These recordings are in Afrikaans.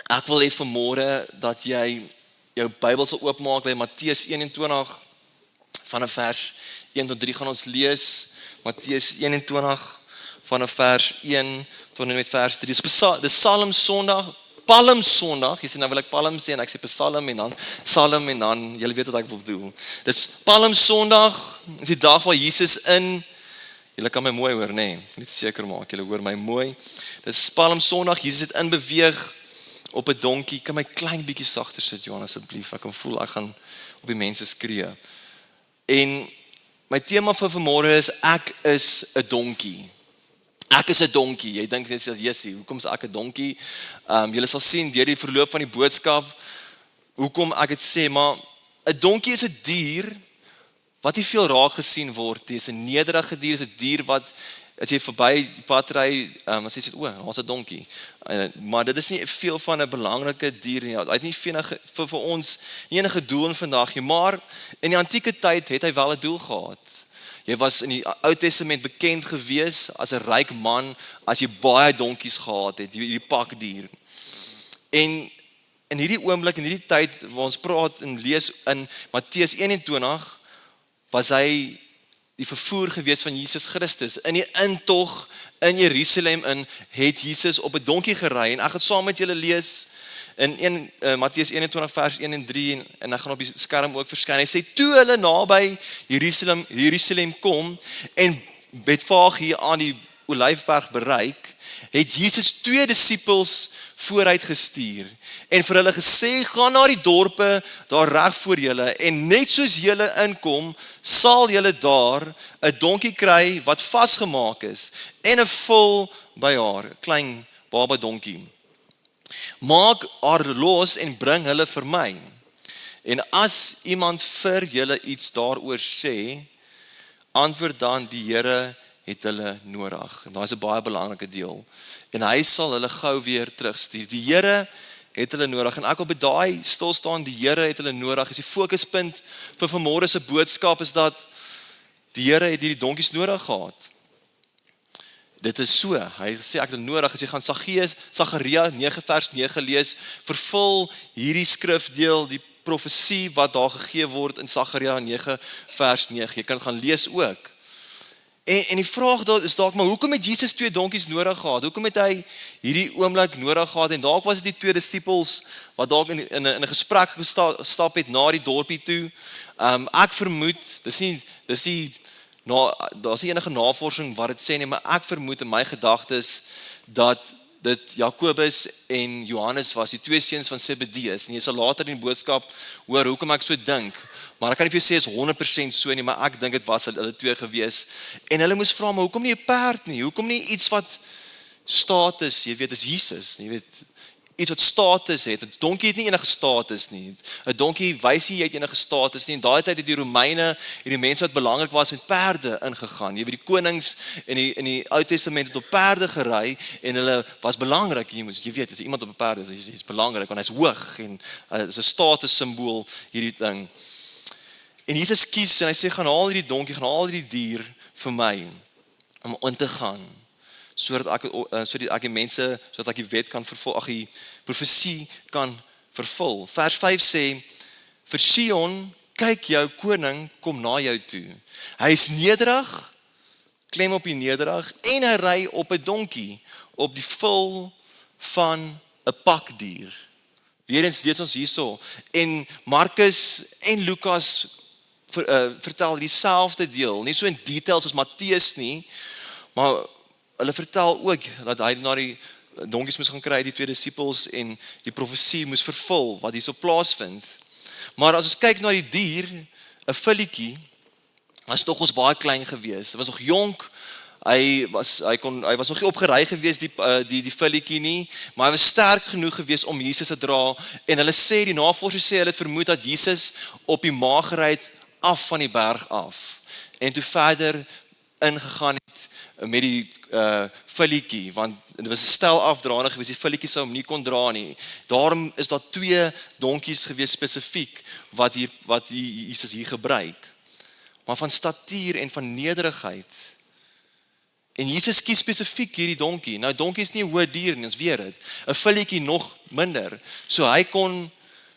Ek wil hê vanmôre dat jy jou Bybel sal oopmaak by Matteus 21 vanaf vers 1 tot 3 gaan ons lees. Matteus 21 vanaf vers 1 tot en met vers 3. Dis Psalm Sondag, Palm Sondag. Jy sê nou wil ek Palm sê en ek sê Psalm en dan Psalm en dan julle weet wat ek wil bedoel. Dis Palm Sondag, is die dag waar Jesus julle kan my mooi hoor, nee, ek moet seker maak, julle hoor my mooi. Dis Palm Sondag, Jesus het inbeweeg op 'n donkie. Kan my klein bietjie sagter sit, Johan, asseblief. Ek kan voel ek gaan op die mense skree. En my tema vir vanmôre is ek is 'n donkie. Ek is 'n donkie. Jy dink net as Jessie, hoekom is ek 'n donkie? Julle sal sien deur die verloop van die boodskap hoekom ek dit sê, maar 'n donkie is 'n dier wat nie veel raak gesien word. Dit is 'n nederige dier, is 'n dier wat as jy verby die pad ry, as jy sê, daar's 'n donkie. Maar dit is nie veel van 'n belangrike dier nie. Hy het nie vir ons nie enige doel in vandag nie, maar in die antieke tyd het hy wel 'n doel gehad. Jy was in die Ou Testament bekend gewees as 'n ryk man as jy baie donkies gehad het, hierdie pakdier. En in hierdie oomblik, in hierdie tyd waar ons praat en lees in Matteus 21, was hy die vervoer gewees van Jesus Christus. In die intog in Jerusalem het Jesus op 'n donkie gery en ek gaan saam met julle lees in Matteus 21 vers 1 en 3 en ek gaan op die skerm ook verskyn. Hy sê toe hulle naby Jerusalem kom en Betfage aan die Olyfberg bereik, het Jesus 2 disippels vooruit gestuur en vir hulle gesê, gaan na die dorpe daar reg voor julle en net soos julle inkom, sal julle daar 'n donkie kry wat vasgemaak is en 'n vul by haar, 'n klein baba donkie. Maak haar los en bring hulle vir my. En as iemand vir julle iets daaroor sê, antwoord dan die Here het hulle nodig. En daai is 'n baie belangrike deel. En hy sal hulle gou weer terugstuur. Die Here het hulle nodig. En ek wil by daai stil staan, die Here het hulle nodig. Is die fokuspunt vir vanmôre se boodskap is dat die Here het hierdie donkies nodig gehad. Dit is so, hy sê ek het nodig, as jy gaan Sagaria 9 vers 9 lees, vervul hierdie skrifdeel, die profesie wat daar gegee word in Sagaria 9 vers 9, jy kan gaan lees ook. En die vraag daar is dalk, maar hoekom het Jesus 2 donkies nodig gehad? Hoekom het hy hierdie oomblik nodig gehad? En dalk was dit die 2 disippels wat dalk in 'n gesprek gestap het na die dorpie toe. Ek vermoed, daar's nie enige navorsing wat dit sê nie, maar ek vermoed in my gedagtes dat dit Jakobus en Johannes was, die 2 seuns van Zebedeus. En jy sal later in die boodskap hoor hoekom ek so dink. Maar ek kan nie vir jou sê is 100% so nie, maar ek dink dit was hulle 2 gewees. En hulle moes vra, maar hoekom nie 'n perd nie? Hoekom nie iets wat status, jy weet, is Jesus, jy weet, iets wat status het. 'n Donkie het nie enige status nie. 'n Donkie wys nie jy het enige status nie. In daai tyd het die Romeine en die mense wat belangrik was met perde ingegaan. Jy weet die konings in die Ou Testament het op perde gery en hulle was belangrik. Jy weet as iemand op 'n perd is belangrik want hy's hoog en is 'n status simbool hierdie ding. En Jesus kies en hy sê gaan haal hierdie donkie, gaan haal hierdie dier vir my om in te gaan. Sodat ek die mense, sodat ek die wet kan vervul, die profesie kan vervul. Vers 5 sê, vir Sion, kyk jou koning kom na jou toe. Hy is nederig, klem op die nederig, en hy ry op 'n donkie, op die vul van 'n pakdier. Weerens lees ons hierso, en Markus en Lukas vertel dieselfde deel, nie so in detail soos Matteus nie, maar hulle vertel ook dat hy na die donkies moes gaan kry, die 2 disippels en die profesie moes vervul wat hierso plaasvind. Maar as ons kyk na die dier, 'n filletjie, was nog ons baie klein gewees. Hy was nog jonk. Hy was nog nie opgerei gewees die filletjie nie, maar hy was sterk genoeg gewees om Jesus te dra. En hulle sê die navorsers sê hulle het vermoed dat Jesus op die maag gery het af van die berg af en toe verder ingegaan het met die filletjie, want dit was 'n stel afdraande gewees, die filletjie sou hom nie kon dra nie. Daarom is daar 2 donkies gewees spesifiek wat Jesus hier gebruik. Maar van statuur en van nederigheid En Jesus kies spesifiek hierdie donkie. Nou donkie is nie 'n hoë dier nie, ons weet dit. 'n Villetjie nog minder. So hy kon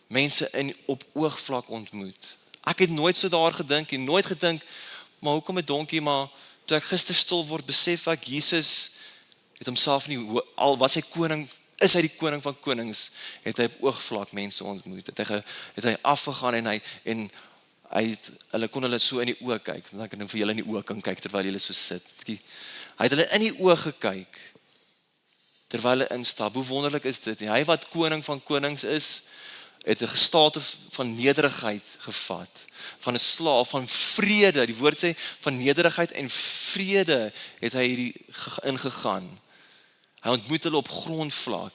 mense op oogvlak ontmoet. Ek het nooit so daar gedink en nooit gedink, maar hoekom 'n donkie? Maar toe ek gister stil word, besef ek Jesus het homself nie, al was hy koning, is hy die koning van konings, het hy op oogvlak mense ontmoet. Het hy afgegaan en hulle kon hulle so in die oë kyk. Dan kan ek vir julle in die oë kan kyk terwyl julle so sit. Hy het hulle in die oë gekyk terwyl hulle instap. Hoe wonderlik is dit? Hy wat koning van konings is, het 'n gestate van nederigheid gevat, van 'n slaaf, van vrede. Die woord sê van nederigheid en vrede het hy hierdie ingegaan. Hy ontmoet hulle op grondvlak.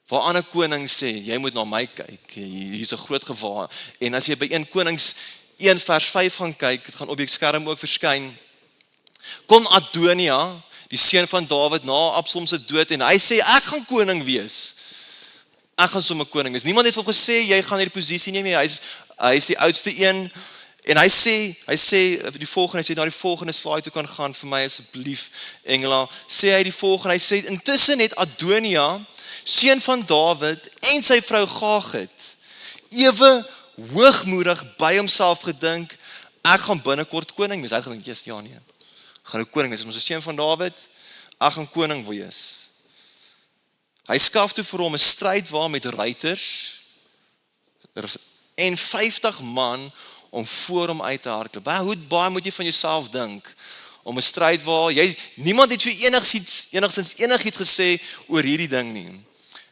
Waar ander konings sê, jy moet na my kyk, hier is 'n groot gevaar. En as jy by 1 Konings 1 vers 5 gaan kyk, dit gaan op die skerm ook verskyn, kom Adonia, die seun van Dawid, na Absalom se dood, en hy sê, ek gaan koning wees. Ek gaan sommer koning wees. Niemand het vir hom gesê, jy gaan hierdie posisie neem, hy is die oudste een, en hy sê die volgende, hy sê na die volgende slide toe kan gaan vir my asseblief, Engela, sê hy die volgende, hy sê, intussen het Adonia, seun van Dawid, en sy vrou Gagit, ewe hoogmoedig by homself gedink, ek gaan binnekort koning wees. Hy het gedink, ja nee, gaan nou koning wees, ons is seun van Dawid, ek gaan koning wees. Hy skaf toe vir hom 'n strydwa met ruiters en 50 man om voor hom uit te hardloop. Hoe baie moet jy van jouself dink om 'n strydwa? Niemand het vir enigsins enigiets gesê oor hierdie ding nie.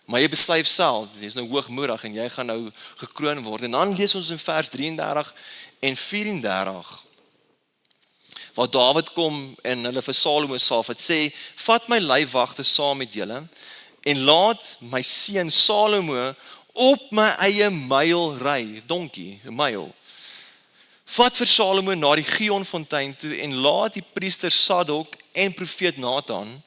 Maar jy besluit self, jy is nou hoogmoedig en jy gaan nou gekroon word. En dan lees ons in vers 33 en 34 waar Dawid kom en hulle vir Salomo salf. Het sê, vat my leiwagte saam met julle en laat my seun Salomo op my eie myl ry, donkie, 'n myl. Vat vir Salomo na die Gionfontein toe en laat die priester Sadok en profeet Nathan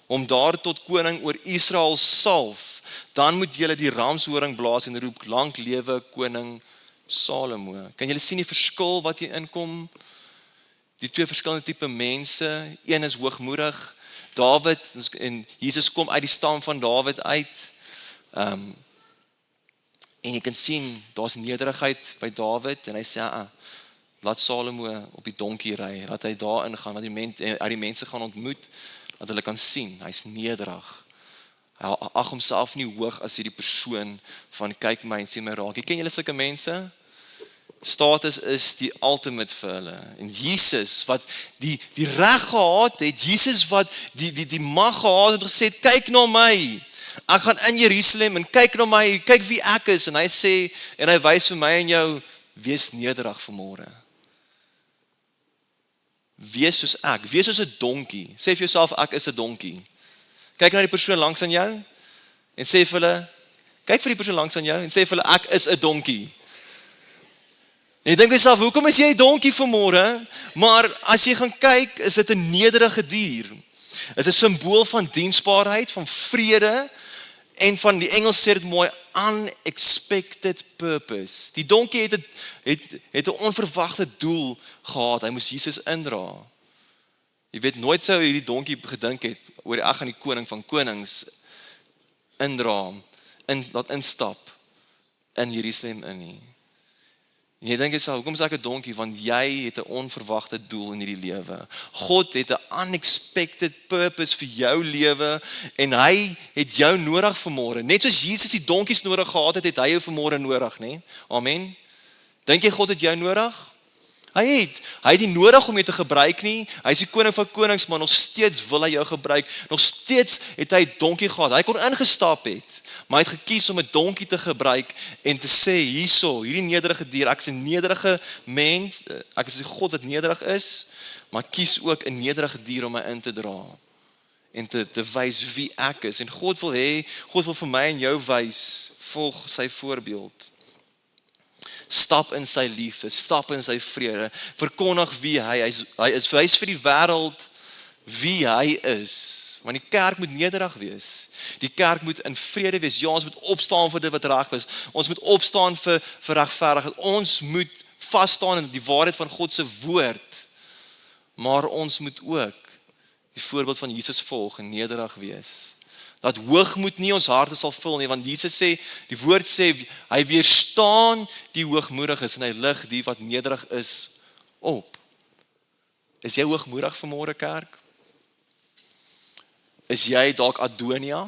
hom daar tot koning oor Israel salf. Dan moet julle die ramshoring blaas en roep, lank lewe koning Salomo. Kan julle sien die verskil wat hier inkom? Die twee verskillende tipe mense. Een is hoogmoedig. Dawid en Jesus kom uit die stam van Dawid uit. En jy kan sien, daar's nederigheid by Dawid en hy sê, laat Salomo op die donkie ry, laat hy daar ingaan, laat die mense gaan ontmoet, dat hulle kan sien, hy's nederig. Hy ag homself nie hoog as hierdie persoon van kyk my en sien my raak. Ken julle sulke mense? Status is die ultimate vir hulle. En Jesus wat die reg gehad het, Jesus wat die mag gehad het, gesê, kyk na my. Ek gaan in Jerusalem en kyk na my, kyk wie ek is. En hy sê, en hy wys vir my en jou, wees nederig vanmôre. Wees soos ek, wees soos 'n donkie. Sê vir jouself, ek is 'n donkie. Kyk na die persoon langs aan jou en sê vir hulle, kyk vir die persoon langs aan jou en sê vir hulle, ek is 'n donkie. En jy dink jouself, hoekom is jy 'n donkie vanmôre? Maar as jy gaan kyk, is dit 'n nederige dier. Dit is 'n simbool van diensbaarheid, van vrede en van, die Engels sê dit mooi, unexpected purpose. Die donkie het 'n onverwagte doel gehad. Hy moes Jesus indra. Jy weet, nooit sou hierdie donkie gedink het oor ek gaan die koning van konings indra, laat instap in Jerusalem in nie. En jy dink jouself, hoekom is ek 'n donkie? Want jy het 'n onverwagte doel in hierdie lewe. God het 'n unexpected purpose vir jou lewe en hy het jou nodig vanmôre. Net soos Jesus die donkies nodig gehad het, het hy jou vanmôre nodig, né? Amen. Dink jy God het jou nodig? Hy het nie nodig om jou te gebruik nie. Hy is die koning van konings, maar nog steeds wil hy jou gebruik. Nog steeds het hy 'n donkie gehad. Hy kon ingestap het, maar hy het gekies om 'n donkie te gebruik en te sê, hierso, hierdie nederige dier, ek is 'n nederige mens, ek is die God wat nederig is, maar kies ook 'n nederige dier om my in te dra en te wys wie ek is. En God wil vir my en jou wys, volg sy voorbeeld. Stap in sy liefde, stap in sy vrede, verkondig wie hy is, wys vir die wêreld wie hy is. Want die kerk moet nederig wees. Die kerk moet in vrede wees. Ja, ons moet opstaan vir dit wat reg is. Ons moet opstaan vir regverdigheid. Ons moet vas staan in die waarheid van God se woord. Maar ons moet ook die voorbeeld van Jesus volg en nederig wees. Dat hoogmoed nie ons harte sal vul nie, want Jesus sê, die woord sê, hy weerstaan die hoogmoediges en hy lig die wat nederig is op. Is jy hoogmoedig vanmôre kerk? Is jy dalk Adonia?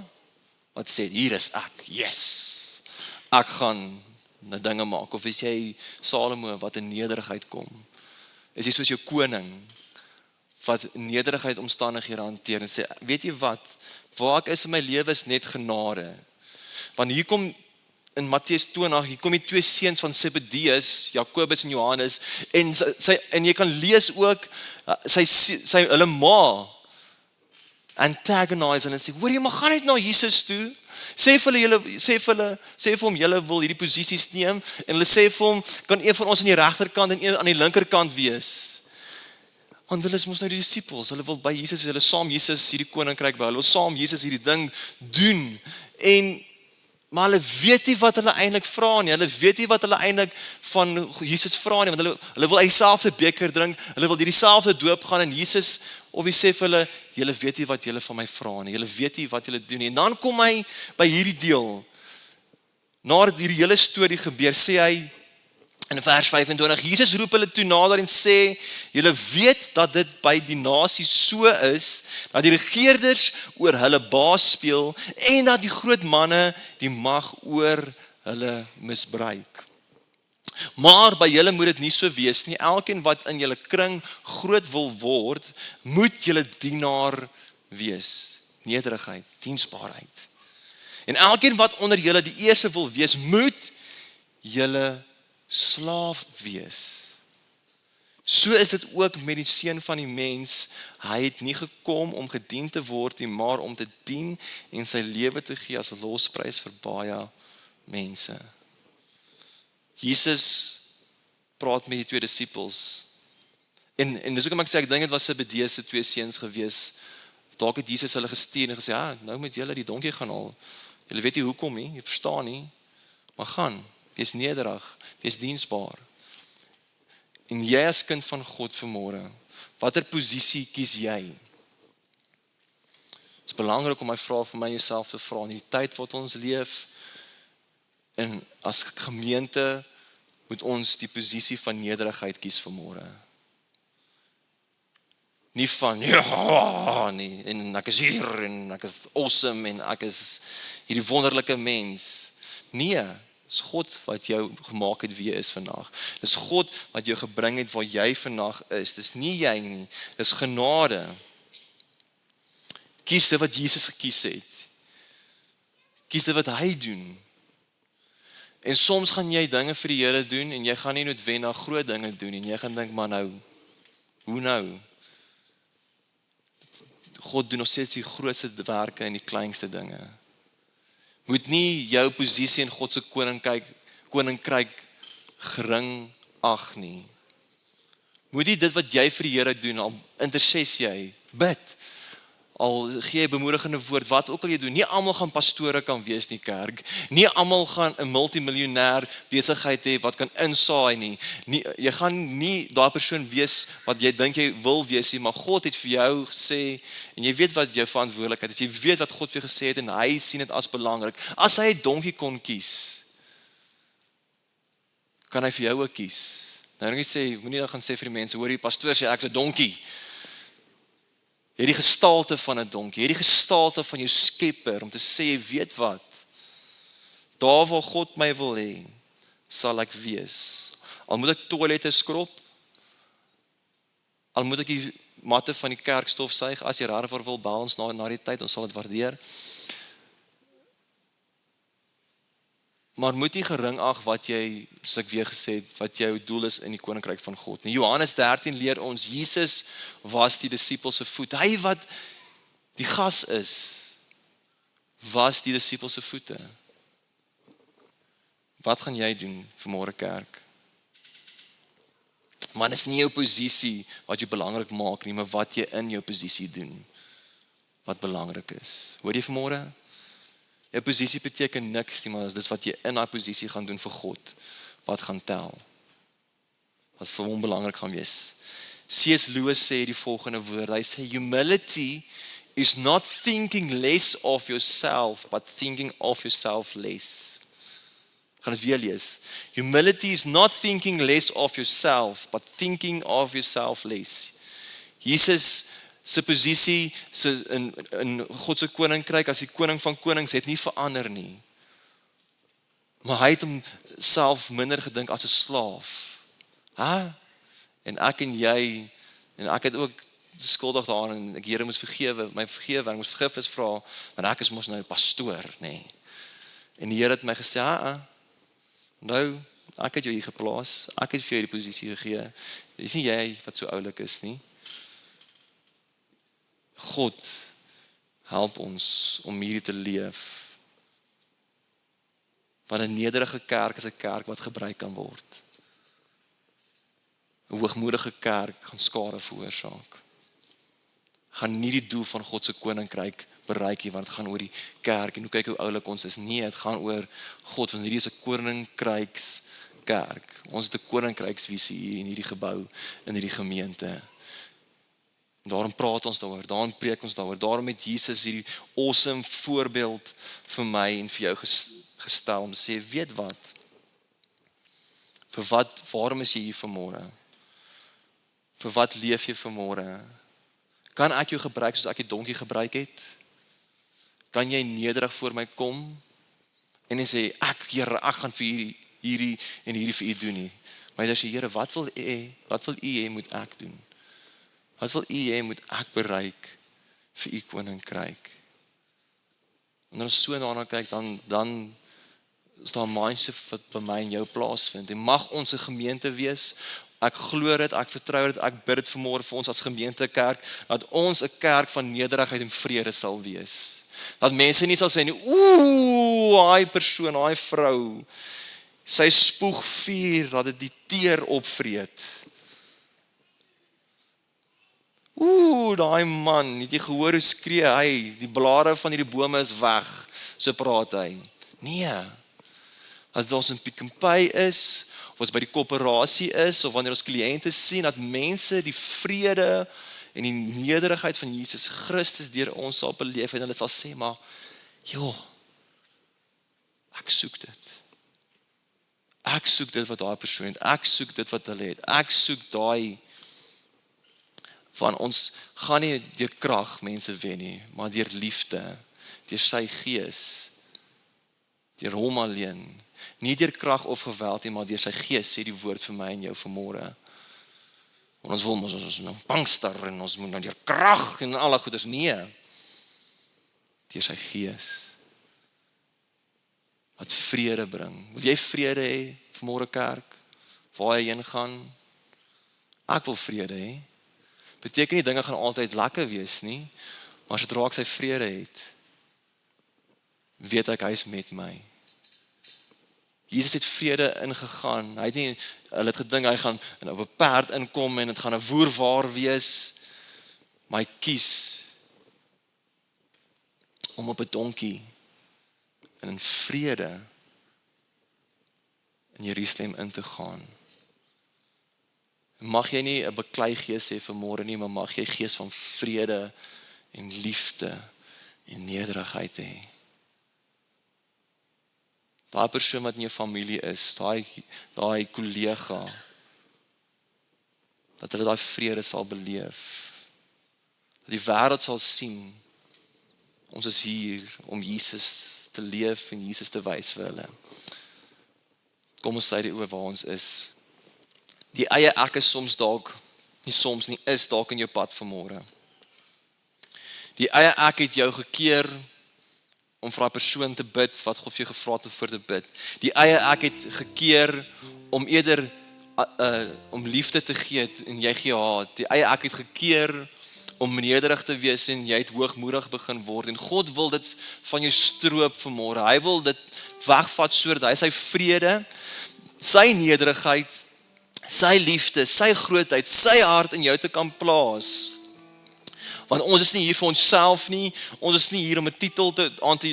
Wat sê, hier is ek, yes, ek gaan nou dinge maak, of is jy Salomo wat in nederigheid kom? Is jy soos jou koning, wat nederigheid omstandighede hanteer en sê, weet jy wat, waar ek is in my lewe is net genade. Want hier kom in Matteus 20, hier kom die twee seuns van Zebedeus, Jakobus en Johannes, en jy kan lees ook, hulle ma, antagonize en sê, hoor jy, maar gaan net na Jesus toe, sê vir hom, julle wil hierdie posisies neem, en hulle sê vir hom, kan een van ons aan die regterkant en een aan die linkerkant wees. Want hulle is mos nou die disciples, hulle wil by Jesus, hulle saam Jesus hierdie koninkryk bou, hulle wil saam Jesus hierdie ding doen, maar hulle weet nie wat hulle eintlik vra nie, hulle weet nie wat hulle eintlik van Jesus vra nie, want hulle wil dieselfde beker drink, hulle wil dieselfde doop gaan, en Jesus, of hy sê vir hulle, julle weet nie wat julle van my vra nie, julle weet nie wat julle doen nie, en dan kom hy by hierdie deel, nadat hierdie hele storie gebeur, sê hy, in vers 25, Jesus roep hulle toe nader en sê, julle weet dat dit by die nasies so is, dat die regerders oor hulle baas speel, en dat die groot manne die mag oor hulle misbruik. Maar by julle moet dit nie so wees nie, elkeen wat in julle kring groot wil word, moet julle dienaar wees, nederigheid, diensbaarheid. En elkeen wat onder julle die eerste wil wees, moet julle slaaf wees. So is dit ook met die seun van die mens, hy het nie gekom om gedien te word nie, maar om te dien en sy lewe te gee as 'n losprys vir baie mense. Jesus praat met die twee disippels, en dis hoekom ek sê, ek dink dit was Zebedeus se twee seuns gewees, dalk het Jesus hulle gestuur en gesê, ja, nou moet julle die donkie gaan haal, julle weet nie hoekom nie, jy verstaan nie, maar gaan, wees nederig, wees diensbaar. En jy as kind van God vanmôre, watter posisie kies jy? Het is belangrik om my vraag vir my jouself te vra, in die tyd wat ons leef, en as gemeente, moet ons die posisie van nederigheid kies vanmôre. Nie van, ja, nie, en ek is hier, en ek is awesome, en ek is hierdie wonderlike mens. Nee, dis God wat jou gemaak het wie jy is vandag. Dis God wat jou gebring het waar jy vandag is. Dis nie jy nie, dis genade. Kies dit wat Jesus gekies het. Kies dit wat hy doen. En soms gaan jy dinge vir die Here doen, en jy gaan nie noodwendig groot dinge doen, en jy gaan dink, maar nou, hoe nou? God doen nog steeds die grootste werke en die kleinste dinge. Moet nie jou posisie in God se koninkryk gering ag nie. Moet nie dit wat jy vir die Here doen, al interses jy, bid, al gee jy bemoedigende woord, wat ook al jy doen, nie almal gaan pastore kan wees nie kerk, nie almal gaan 'n multimiljonair besigheid hê wat kan insaai nie, jy gaan nie daai persoon wees wat jy dink jy wil wees nie, maar God het vir jou gesê, en jy weet wat jou verantwoordelikheid is, jy weet wat God vir jou gesê het, en hy sien dit as belangrik. As hy 'n donkie kon kies, kan hy vir jou ook kies. Nou nie sê, moenie dan gaan sê vir die mense, hoor die pastoor sê, ek is 'n donkie. Jy het die gestalte van 'n donkie, jy het die gestalte van jou skepper, om te sê, weet wat, daar waar God my wil hê, sal ek wees. Al moet ek toilette skrob, al moet ek die matte van die kerk stofsuig, as jy regtig wil bel ons na die tyd, ons sal dit waardeer. Maar moet nie gering ag wat jy, soos ek weer gesê het, wat jou doel is in die koninkryk van God. In Johannes 13 leer ons, Jesus was die disippels se voet. Hy wat die gas is, was die disippels se voete. Wat gaan jy doen vanmôre kerk? Maar dit is nie jou posisie wat jou belangrik maak nie, maar wat jy in jou posisie doen, wat belangrik is. Hoor jy vanmôre? Jou posisie beteken niks nie, maar dis wat jy in daai posisie gaan doen vir God, wat gaan tel, wat vir hom belangrik gaan wees. C.S. Lewis sê die volgende woord. Hy sê, humility is not thinking less of yourself, but thinking of yourself less. Ek gaan dit weer lees. Humility is not thinking less of yourself, but thinking of yourself less. Jesus se posisie in God se koninkryk as die koning van konings het nie verander nie. Maar hy het homself minder gedink as 'n slaaf. En ek en jy, en ek het ook skuldig daaraan, en ek Here moes vergewe, ek moes vergifnis vra, want ek is mos nou pastoor, nê. En die Here het my gesê, nou, ek het jou hier geplaas, ek het vir jou die posisie gegee, dis nie jy wat so oulik is nie. God help ons om hierdie te leef. Want 'n nederige kerk is 'n kerk wat gebruik kan word. 'n Hoogmoedige kerk gaan skade veroorsaak. Gaan nie die doel van God se koninkryk bereik nie, want dit gaan oor die kerk en hoe kyk hoe oulik ons is. Nee, dit gaan oor God, want hierdie is 'n koninkrykskerk. Ons het 'n koninkryksvisie hier in hierdie gebou, in hierdie gemeente. En daarom praat ons daaroor, daarom preek ons daaroor. Daarom het Jesus hierdie awesome voorbeeld vir my en vir jou gestel om te sê, weet wat? Waarom is jy hier vanmôre? Vir wat leef jy vanmôre? Kan ek jou gebruik soos ek die donkie gebruik het? Kan jy nederig voor my kom en sê, Here, ek gaan vir hierdie en hierdie vir u doen nie. Maar jy sê, Here, wat wil u hê moet ek doen? Wat wil u hê moet ek bereik vir u koninkryk? En as ons so daarna kyk, dan is daar 'n mindset wat by my en jou plaasvind. En mag ons 'n gemeente wees. Ek glo dit, ek vertrou dit, ek bid dit vanmôre vir ons as gemeentekerk, dat ons 'n kerk van nederigheid en vrede sal wees. Dat mense nie sal sê nie, daai persoon, daai vrou, sy spoeg vuur, dat dit die teer opvreet. Daai man, het jy gehoor hoe skree hy, die blare van hierdie bome is weg, so praat hy. Nee, dat ons in Pick n Pay is, of ons by die koöperasie is, of wanneer ons kliënte sien, dat mense die vrede en die nederigheid van Jesus Christus deur ons sal beleef, en hulle sal sê, maar, ek soek dit. Ek soek dit wat daai persoon het, ek soek dit wat hulle het, ek soek daai, van ons gaan nie deur krag mense wen nie, maar deur liefde, deur sy gees, deur hom alleen, nie deur krag of geweld nie, maar deur sy gees, sê die woord vir my en jou vanmôre. Want ons wil ons nou bangster en ons moet nou deur krag en alle goeders, nee, deur sy gees, wat vrede bring. Wil jy vrede hê vanmôre kerk, waar jy heen gaan? Ek wil vrede hê. Beteken nie dinge gaan altyd lekker wees nie, maar sodra ek sy vrede het, weet ek hy is met my. Jesus het vrede ingegaan. Hulle het gedink hy gaan op 'n perd inkom en dit gaan 'n woerwaar wees, maar hy kies om op 'n donkie en in vrede in Jerusalem in te gaan. Mag jy nie 'n beklei gees hê vanmôre nie, maar mag jy gees van vrede en liefde en nederigheid hê. Daai persoon wat in jou familie is, daai kollega, dat hulle daai vrede sal beleef. Dat die wêreld sal sien, ons is hier om Jesus te leef en Jesus te wys vir hulle. Kom ons sê dit oor waar ons is. Die eie ek is soms dalk, nie soms nie, is dalk in jou pad vanmôre. Die eie ek het jou gekeer om vir 'n persoon te bid wat God vir jou gevra het om voor te bid. Die eie ek het gekeer om eerder om liefde te gee en jy gee haat. Die eie ek het gekeer om nederig te wees en jy het hoogmoedig begin word. En God wil dit van jou stroop vanmôre. Hy wil dit wegvat sodat hy sy vrede, sy nederigheid, sy liefde, sy grootheid, sy hart in jou te kan plaas. Want ons is nie hier vir onsself nie, ons is nie hier om 'n titel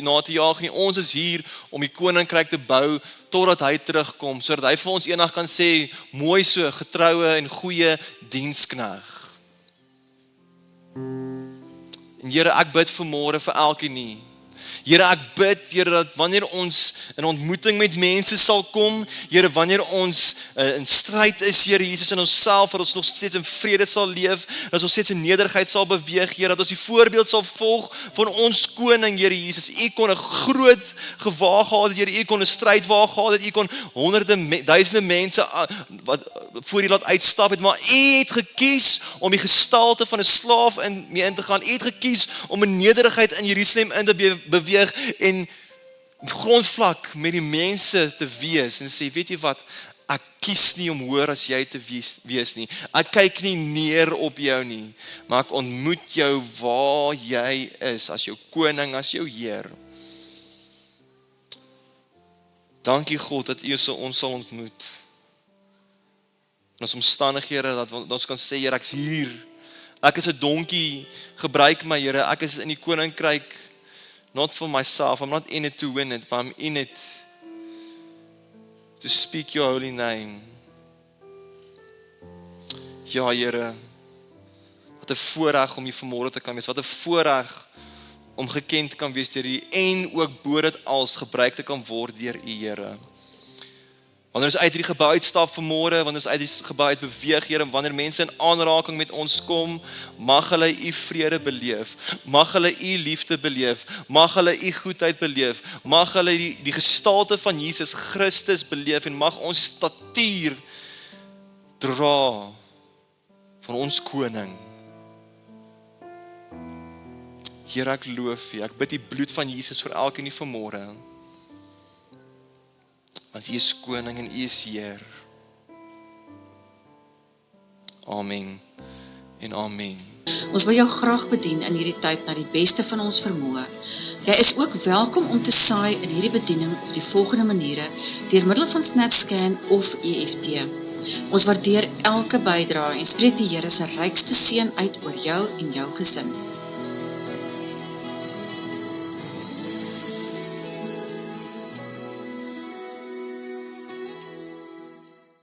na te jaag nie, ons is hier om die koninkryk te bou, totdat hy terugkom, sodat hy vir ons eendag kan sê, mooi so, getroue en goeie dienskneg. En Here, ek bid vanmôre vir elkeen nie. Here, ek bid, Here, dat wanneer ons in ontmoeting met mense sal kom, Here, wanneer ons in stryd is, Here Jesus, in onsself, dat ons nog steeds in vrede sal leef, dat ons nog steeds in nederigheid sal beweeg, Here, dat ons die voorbeeld sal volg van ons koning, Here Jesus. U kon 'n groot gewaag gehad, Here, u kon 'n stryd waag gehad, u kon duisende mense wat voor u laat uitstap het, maar u het gekies om die gestalte van 'n slaaf mee in te gaan. U het gekies om in nederigheid in Jerusalem in te beweeg en grondvlak met die mense te wees en sê, weet jy wat, ek kies nie om hoër as jy te wees nie. Ek kyk nie neer op jou nie, maar ek ontmoet jou waar jy is, as jou koning, as jou Heer. Dankie God, dat U ons sal ontmoet. In ons omstandighede, dat ons kan sê, Heer, ek's hier. Ek is 'n donkie, gebruik my, Here, ek is in die koninkryk, not for myself, I'm not in it to win it, but I'm in it to speak your holy name. Ja, Here, wat 'n voorreg om U vanmôre te kan wees, wat 'n voorreg om gekend te kan wees deur U en ook bo dit als gebruik te kan word deur U, Here. Wanneer ons uit hierdie gebou uitstap vanmôre, wanneer ons uit die gebou uit beweeg, Here, wanneer mense in aanraking met ons kom, mag hulle U vrede beleef, mag hulle U liefde beleef, mag hulle U goedheid beleef, mag hulle die gestalte van Jesus Christus beleef en mag ons statuur dra van ons koning. Here, ek loof U, ek bid die bloed van Jesus vir elkeen hier vanmôre. Want U is koning en U is Heer. Amen en amen. Ons wil jou graag bedien in hierdie tyd na die beste van ons vermoë. Jy is ook welkom om te saai in hierdie bediening op die volgende maniere, deur middel van SnapScan of EFT. Ons waardeer elke bydrae en spreek die Here se rykste seën uit oor jou en jou gesin.